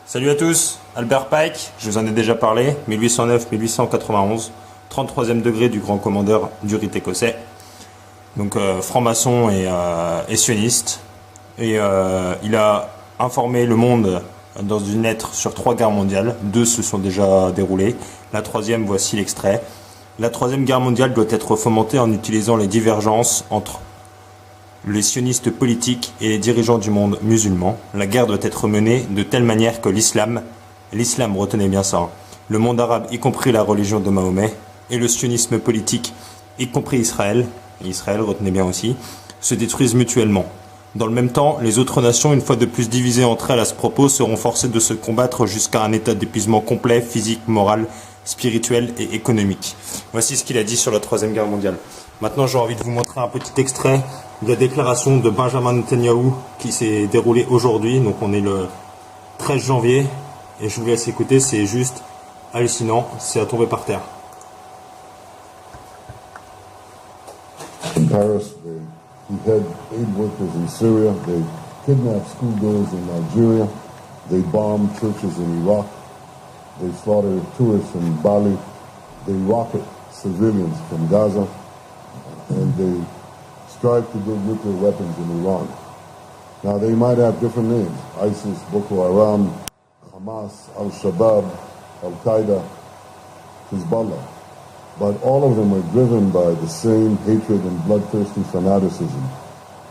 Salut à tous, Albert Pike, je vous en ai déjà parlé, 1809-1891, 33e degré du grand commandeur du rite écossais, donc franc-maçon et sioniste, et il a informé le monde dans une lettre sur 3 guerres mondiales, 2 se sont déjà déroulées, la 3e, voici l'extrait. La 3e guerre mondiale doit être fomentée en utilisant les divergences entre les sionistes politiques et les dirigeants du monde musulman. La guerre doit être menée de telle manière que l'islam, retenez bien ça, le monde arabe, y compris la religion de Mahomet, et le sionisme politique, y compris Israël, retenez bien aussi, se détruisent mutuellement. Dans le même temps, les autres nations, une fois de plus divisées entre elles à ce propos, seront forcées de se combattre jusqu'à un état d'épuisement complet, physique, moral, spirituel et économique. Voici ce qu'il a dit sur la 3e guerre mondiale. Maintenant, j'ai envie de vous montrer un petit extrait de la déclaration de Benjamin Netanyahou qui s'est déroulée aujourd'hui. Donc, on est le 13 janvier et je vous laisse écouter. C'est juste hallucinant. C'est à tomber par terre. In Paris, they behead aid workers in Syria. They kidnap schoolgirls in Nigeria. They bomb churches in Iraq. They slaughter tourists in Bali. They rocket civilians from Gaza. And they strive to build nuclear weapons in Iran. Now, they might have different names: ISIS, Boko Haram, Hamas, Al-Shabaab, Al-Qaeda, Hezbollah. But all of them are driven by the same hatred and bloodthirsty fanaticism.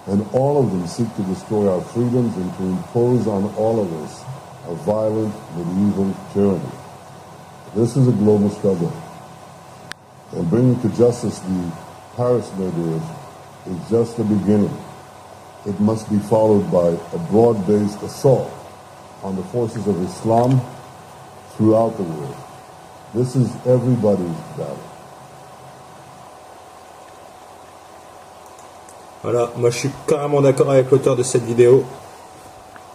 And all of them seek to destroy our freedoms and to impose on all of us a violent medieval tyranny. This is a global struggle. And bringing to justice the Paris murderers is just the beginning. It must be followed by a broad-based assault on the forces of Islam throughout the world. This is everybody's battle. Voilà, moi je suis carrément d'accord avec l'auteur de cette vidéo.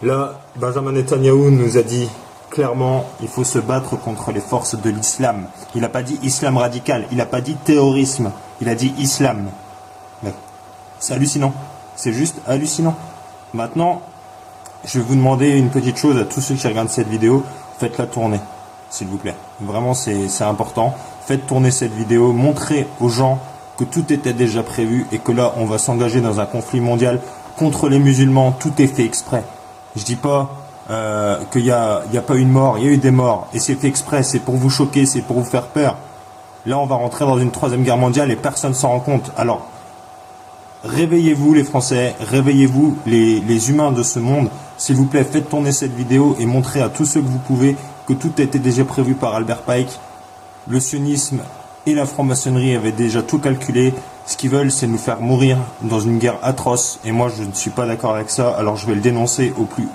Là, Benjamin Netanyahou nous a dit clairement, il faut se battre contre les forces de l'islam. Il n'a pas dit islam radical, il n'a pas dit terrorisme, il a dit islam. C'est hallucinant, c'est juste hallucinant. Maintenant, je vais vous demander une petite chose à tous ceux qui regardent cette vidéo, faites-la tourner, s'il vous plaît. Vraiment, c'est important. Faites tourner cette vidéo, montrez aux gens que tout était déjà prévu et que là, on va s'engager dans un conflit mondial contre les musulmans. Tout est fait exprès. Je dis pas qu'il y a pas eu de mort, il y a eu des morts et c'est fait exprès, c'est pour vous choquer, c'est pour vous faire peur. Là, on va rentrer dans une 3e guerre mondiale et personne s'en rend compte. Alors, réveillez-vous les Français, réveillez-vous les humains de ce monde. S'il vous plaît, faites tourner cette vidéo et montrez à tous ceux que vous pouvez que tout a été déjà prévu par Albert Pike. Le sionisme et la franc-maçonnerie avaient déjà tout calculé. Ce qu'ils veulent, c'est nous faire mourir dans une guerre atroce. Et moi, je ne suis pas d'accord avec ça. Alors, je vais le dénoncer au plus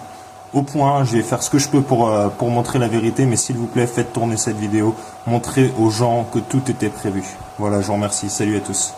haut point. Je vais faire ce que je peux pour montrer la vérité. Mais s'il vous plaît, faites tourner cette vidéo. Montrez aux gens que tout était prévu. Voilà, je vous remercie. Salut à tous.